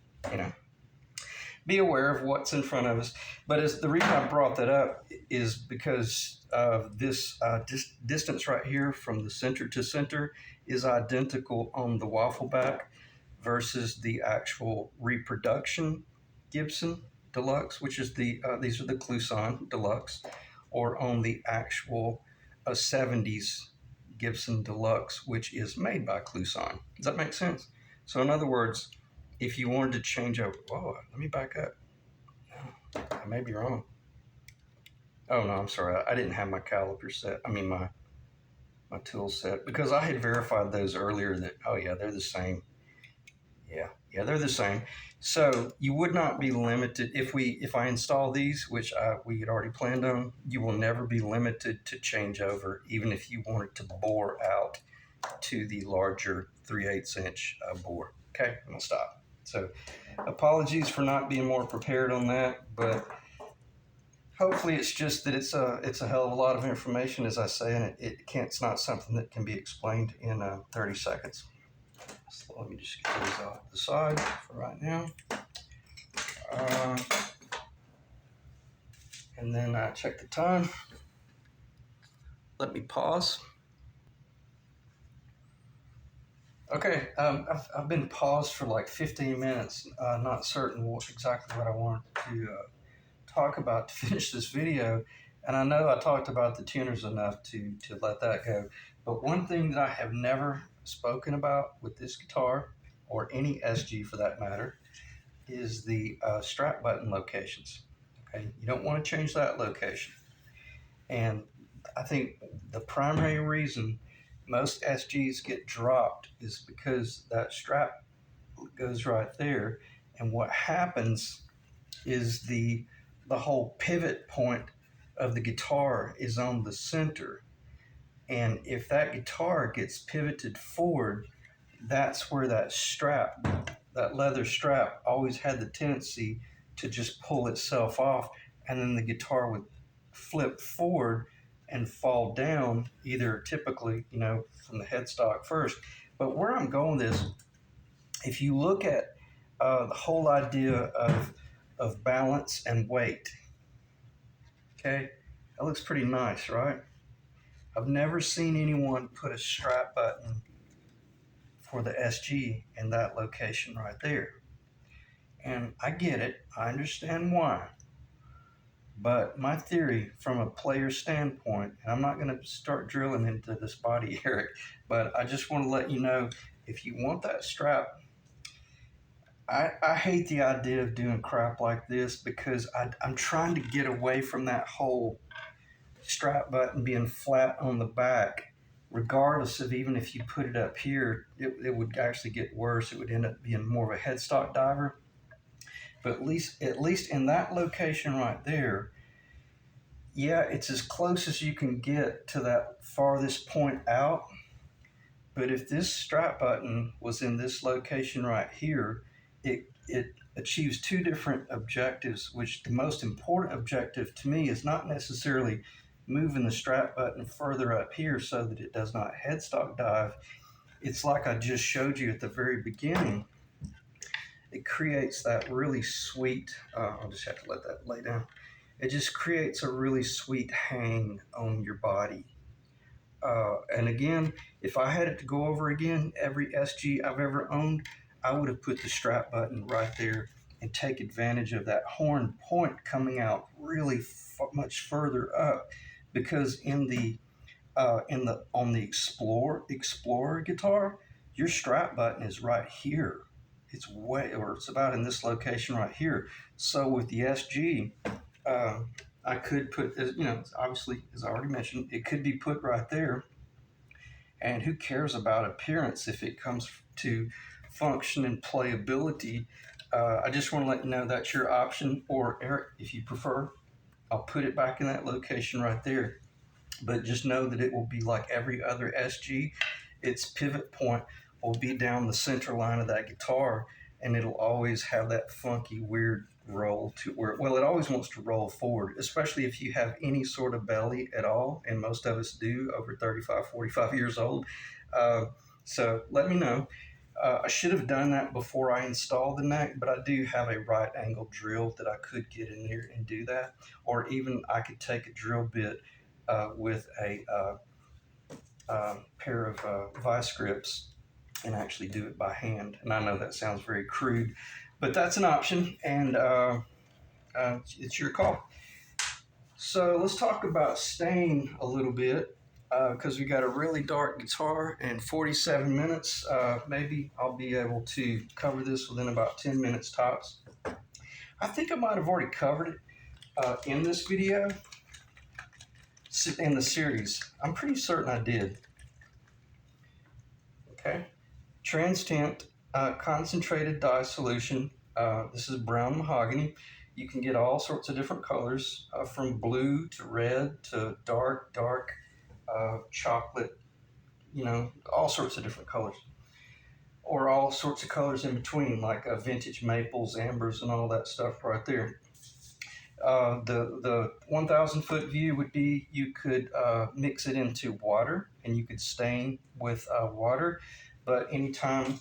S1: be aware of what's in front of us. But the reason I brought that up is because of this distance right here from the center to center is identical on the waffle back versus the actual reproduction Gibson Deluxe, which is these are the Cluson Deluxe, or on the actual 70s Gibson Deluxe, which is made by Cluson. Does that make sense? So in other words, if you wanted to change over, let me back up. No, I may be wrong. Oh no, I'm sorry. I didn't have my caliper set. I mean my tool set, because I had verified those earlier that, oh yeah, they're the same. Yeah, they're the same. So you would not be limited if I install these, which we had already planned on. You will never be limited to change over, even if you wanted to bore out to the larger 3/8 inch bore. Okay, I'm gonna stop. So apologies for not being more prepared on that, but hopefully it's just that it's a hell of a lot of information, as I say, and it's not something that can be explained in 30 seconds. So let me just get these off the side for right now. And then check the time. Let me pause. Okay, I've been paused for like 15 minutes, not certain exactly what I wanted to talk about to finish this video. And I know I talked about the tuners enough to let that go. But one thing that I have never spoken about with this guitar, or any SG for that matter, is the strap button locations. Okay, you don't want to change that location. And I think the primary reason most SGs get dropped is because that strap goes right there, and what happens is the whole pivot point of the guitar is on the center, and if that guitar gets pivoted forward, that's where that leather strap always had the tendency to just pull itself off, and then the guitar would flip forward and fall down, either typically, from the headstock first. But where I'm going with this, if you look at the whole idea of balance and weight. Okay, that looks pretty nice, right? I've never seen anyone put a strap button for the SG in that location right there. And I get it, I understand why. But my theory from a player standpoint, and I'm not going to start drilling into this body, Eric, but I just want to let you know if you want that strap, I hate the idea of doing crap like this because I'm trying to get away from that whole strap button being flat on the back. Regardless of even if you put it up here, it would actually get worse. It would end up being more of a headstock diver. But at least in that location right there, yeah, it's as close as you can get to that farthest point out. But if this strap button was in this location right here, it achieves two different objectives, which the most important objective to me is not necessarily moving the strap button further up here so that it does not headstock dive. It's like I just showed you at the very beginning. It creates that really sweet, I'll just have to let that lay down. It just creates a really sweet hang on your body. And again, if I had it to go over again, every SG I've ever owned, I would have put the strap button right there and take advantage of that horn point coming out really much further up, because in the on the Explorer guitar, your strap button is right here. It's about in this location right here. So with the SG, I could put, obviously, as I already mentioned, it could be put right there. And who cares about appearance if it comes to function and playability? I just want to let you know that's your option. Or Eric, if you prefer, I'll put it back in that location right there. But just know that it will be like every other SG. Its pivot point will be down the center line of that guitar, and it'll always have that funky, weird roll to where, well, it always wants to roll forward, especially if you have any sort of belly at all, and most of us do over 35, 45 years old. So let me know. I should have done that before I installed the neck, but I do have a right angle drill that I could get in there and do that. Or even I could take a drill bit with a pair of vice grips and actually do it by hand. And I know that sounds very crude, but that's an option, and it's your call. So let's talk about stain a little bit, because we got a really dark guitar and 47 minutes. Maybe I'll be able to cover this within about 10 minutes tops. I think I might have already covered it in this video, in the series. I'm pretty certain I did. Okay. Trans-temp concentrated dye solution. This is brown mahogany. You can get all sorts of different colors, from blue to red to dark chocolate, all sorts of different colors. Or all sorts of colors in between, like vintage maples, ambers, and all that stuff right there. The 1,000 foot view would be you could mix it into water, and you could stain with water. But anytime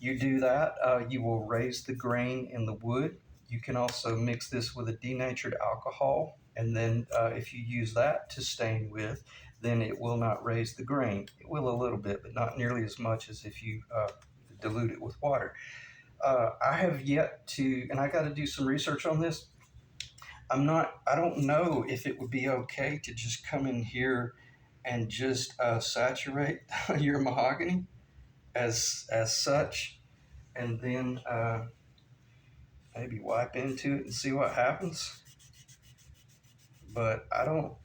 S1: you do that, you will raise the grain in the wood. You can also mix this with a denatured alcohol, and then if you use that to stain with, then it will not raise the grain. It will a little bit, but not nearly as much as if you dilute it with water. I have yet to, and I got to do some research on this. I don't know if it would be okay to just come in here and just saturate your mahogany as such, and then maybe wipe into it and see what happens. But I don't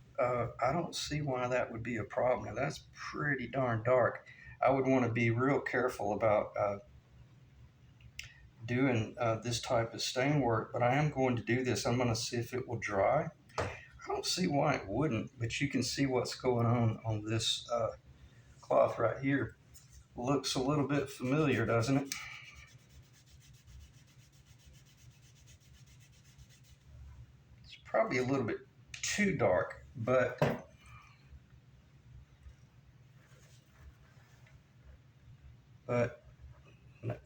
S1: see why that would be a problem. Now, that's pretty darn dark. I would want to be real careful about doing this type of stain work, but I am going to do this. I'm going to see if it will dry. I don't see why it wouldn't, but you can see what's going on this cloth right here. Looks a little bit familiar, doesn't it? It's probably a little bit too dark, but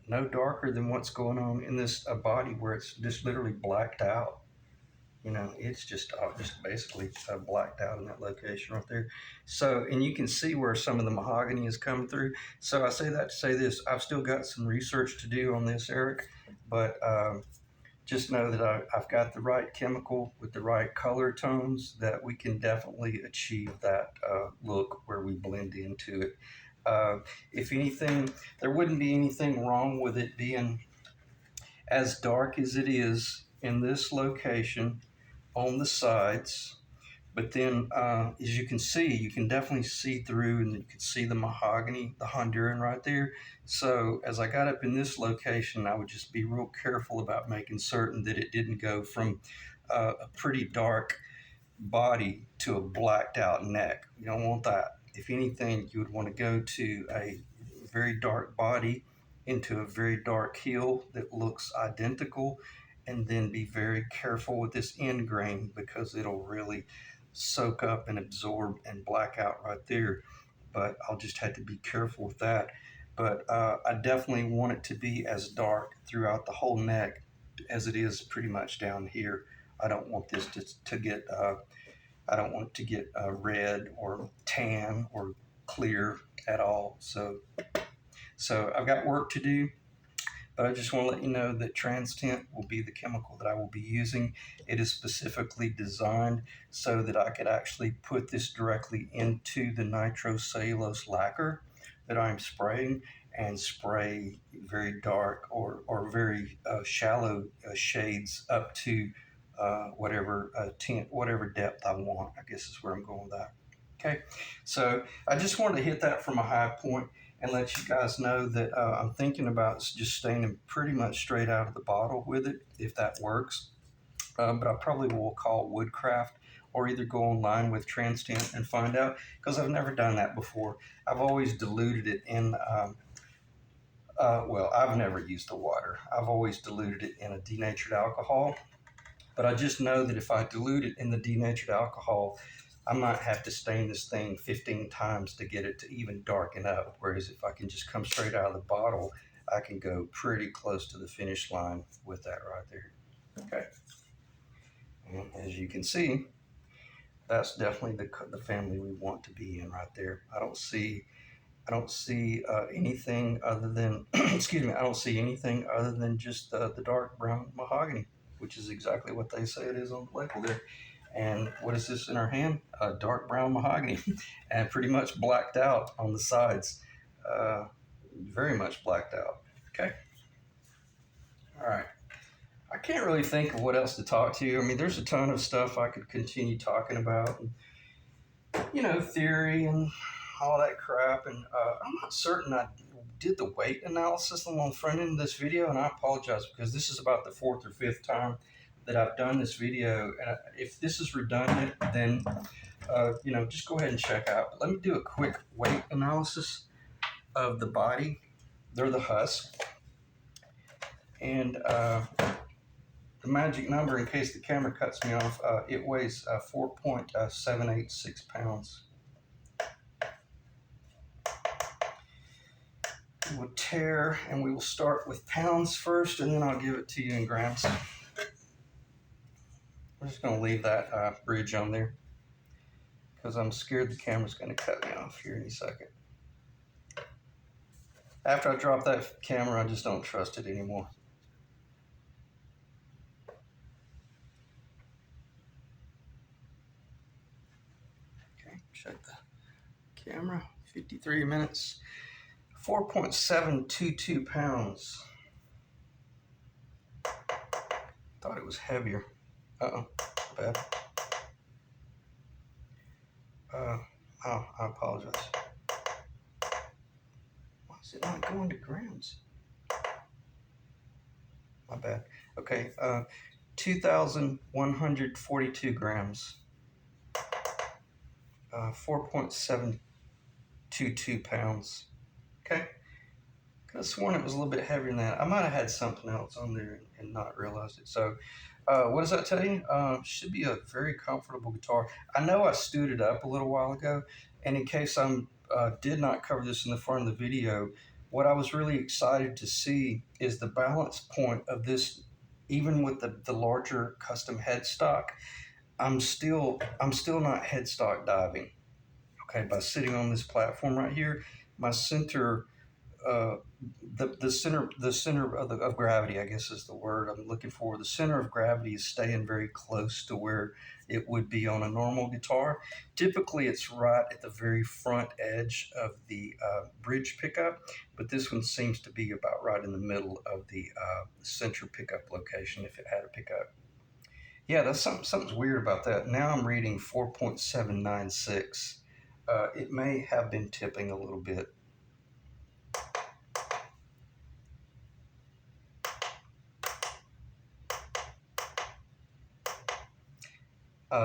S1: no darker than what's going on in this body where it's just literally blacked out. You know, it's just basically blacked out in that location right there. So, and you can see where some of the mahogany is coming through. So I say that to say this: I've still got some research to do on this, Eric, but just know that I've got the right chemical with the right color tones that we can definitely achieve that look where we blend into it. Uh, if anything, there wouldn't be anything wrong with it being as dark as it is in this location on the sides. But then, as you can see, you can definitely see through, and you can see the mahogany, the Honduran right there. So, as I got up in this location, I would just be real careful about making certain that it didn't go from a pretty dark body to a blacked out neck. You don't want that. If anything, you would want to go to a very dark body into a very dark heel that looks identical, and then be very careful with this end grain because it'll really soak up and absorb and black out right there. But I'll just have to be careful with that. But I definitely want it to be as dark throughout the whole neck as it is pretty much down here. I don't want this to get I don't want it to get red or tan or clear at all. So I've got work to do, but I just want to let you know that trans tint will be the chemical that I will be using. It is specifically designed so that I could actually put this directly into the nitrocellulose lacquer that I'm spraying, and spray very dark or very shallow shades up to whatever tint, whatever depth I want, I guess is where I'm going with that. Okay, so I just wanted to hit that from a high point and let you guys know that I'm thinking about just staying pretty much straight out of the bottle with it, if that works. But I probably will call Woodcraft or either go online with Transtent and find out, because I've never done that before. I've always diluted it in, well, I've never used the water. I've always diluted it in a denatured alcohol. But I just know that if I dilute it in the denatured alcohol, I might have to stain this thing 15 times to get it to even darken up. Whereas if I can just come straight out of the bottle, I can go pretty close to the finish line with that right there. Okay. And as you can see, that's definitely the family we want to be in right there. I don't see anything other than excuse me. I don't see anything other than just the dark brown mahogany, which is exactly what they say it is on the label there. And what is this in our hand? Dark brown mahogany, and pretty much blacked out on the sides. Very much blacked out. Okay. All right. I can't really think of what else to talk to you. I mean, there's a ton of stuff I could continue talking about, and, you know, theory and all that crap. And I'm not certain I did the weight analysis on the front end of this video, and I apologize because this is about the fourth or fifth time that I've done this video. And if this is redundant, then you know, just go ahead and check out. But let me do a quick weight analysis of the body. They're the husk, and the magic number, in case the camera cuts me off, it weighs 4.786 pounds. We will tear, and we will start with pounds first, and then I'll give it to you in grams. I'm just going to leave that bridge on there because I'm scared the camera's going to cut me off here in a second. After I drop that camera, I just don't trust it anymore. Okay, shut the camera. 53 minutes. 4.722 pounds. Thought it was heavier. Uh-oh, bad. Oh, I apologize. Why is it not going to grams? My bad. Okay, 2,142 grams. 4.722 pounds. Okay. Could have sworn it was a little bit heavier than that. I might have had something else on there and not realized it. So, what does that tell you? Should be a very comfortable guitar. I know I stewed it up a little while ago, and in case I did not cover this in the front of the video, what I was really excited to see is the balance point of this. Even with the larger custom headstock, I'm still not headstock diving. Okay, by sitting on this platform right here, my center, uh, the center of gravity, I guess is the word I'm looking for. The center of gravity is staying very close to where it would be on a normal guitar. Typically, it's right at the very front edge of the bridge pickup, but this one seems to be about right in the middle of the center pickup location if it had a pickup. Yeah, that's something's weird about that. Now I'm reading 4.796. It may have been tipping a little bit.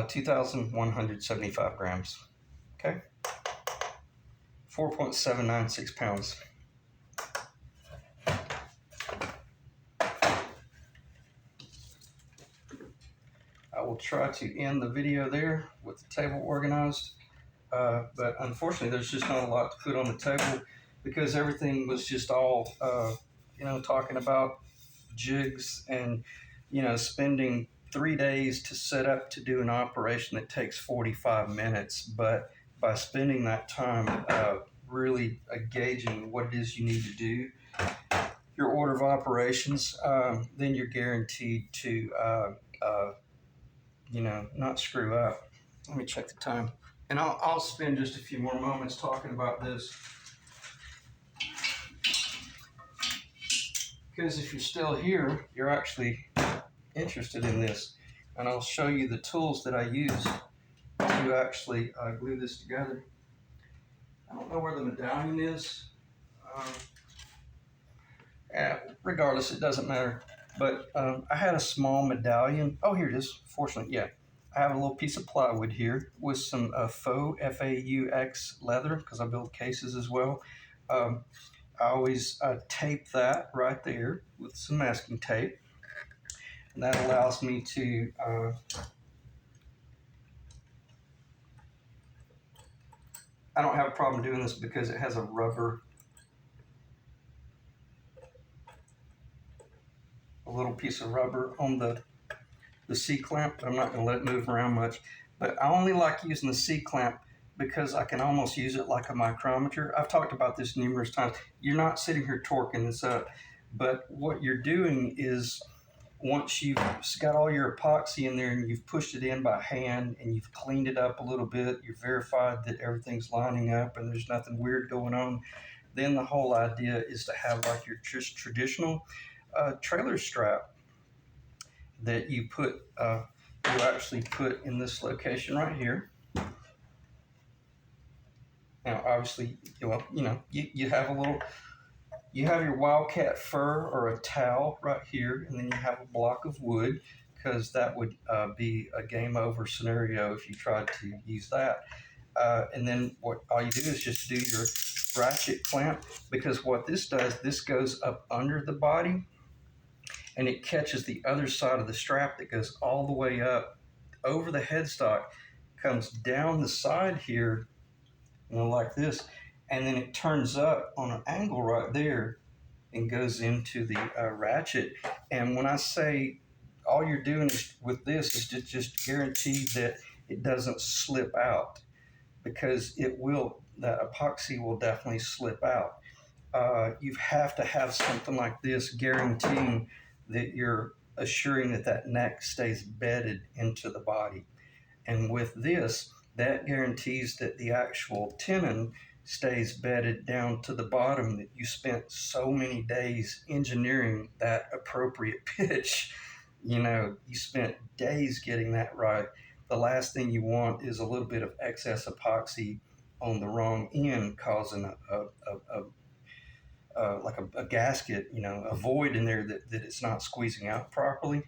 S1: 2,175 grams. Okay, 4.796 pounds. I will try to end the video there with the table organized. But unfortunately, there's just not a lot to put on the table because everything was just all, talking about jigs and, spending 3 days to set up to do an operation that takes 45 minutes. But by spending that time really gauging what it is you need to do, your order of operations, then you're guaranteed to, not screw up. Let me check the time. And I'll spend just a few more moments talking about this because if you're still here, you're actually interested in this. And I'll show you the tools that I use to actually glue this together. I don't know where the medallion is. Regardless, it doesn't matter. But I had a small medallion. Oh, here it is. Fortunately, yeah. I have a little piece of plywood here with some faux FAUX leather because I build cases as well. I always tape that right there with some masking tape. And that allows me to I don't have a problem doing this because it has a little piece of rubber on the C-clamp, but I'm not going to let it move around much. But I only like using the C-clamp because I can almost use it like a micrometer. I've talked about this numerous times. You're not sitting here torquing this up, but what you're doing is once you've got all your epoxy in there and you've pushed it in by hand and you've cleaned it up a little bit, you're verified that everything's lining up and there's nothing weird going on, then the whole idea is to have like your just traditional trailer strap that you actually put in this location right here. Now, obviously, you have you have your wildcat fur or a towel right here, and then you have a block of wood because that would be a game over scenario if you tried to use that. And then all you do is just do your ratchet clamp because what this does, this goes up under the body and it catches the other side of the strap that goes all the way up over the headstock, comes down the side here, like this, and then it turns up on an angle right there and goes into the ratchet. And when I say all you're doing with this is to just guarantee that it doesn't slip out because that epoxy will definitely slip out. You have to have something like this guaranteeing that you're assuring that neck stays bedded into the body. And with this, that guarantees that the actual tenon stays bedded down to the bottom, that you spent so many days engineering that appropriate pitch. You spent days getting that right. The last thing you want is a little bit of excess epoxy on the wrong end causing a gasket, a void in there that it's not squeezing out properly.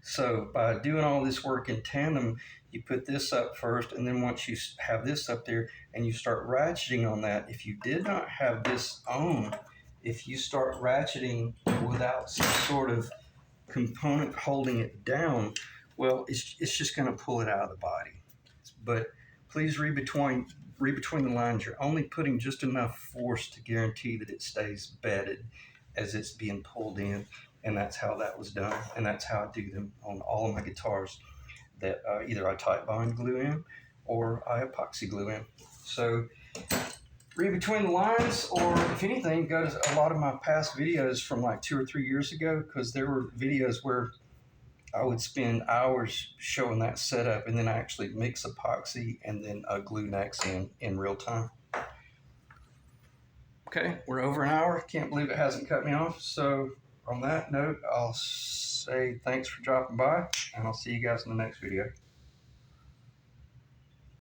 S1: So by doing all this work in tandem, you put this up first, and then once you have this up there and you start ratcheting on that, if you did not have this on, if you start ratcheting without some sort of component holding it down, well, it's just going to pull it out of the body. But please read read between the lines, you're only putting just enough force to guarantee that it stays bedded as it's being pulled in. And that's how that was done. And that's how I do them on all of my guitars, that either I type bond glue in or I epoxy glue in. So read between the lines, or if anything, go to a lot of my past videos from like 2 or 3 years ago, because there were videos where I would spend hours showing that setup, and then I actually mix epoxy and then glue necks in real time. Okay, we're over an hour. Can't believe it hasn't cut me off. So on that note, I'll say thanks for dropping by, and I'll see you guys in the next video.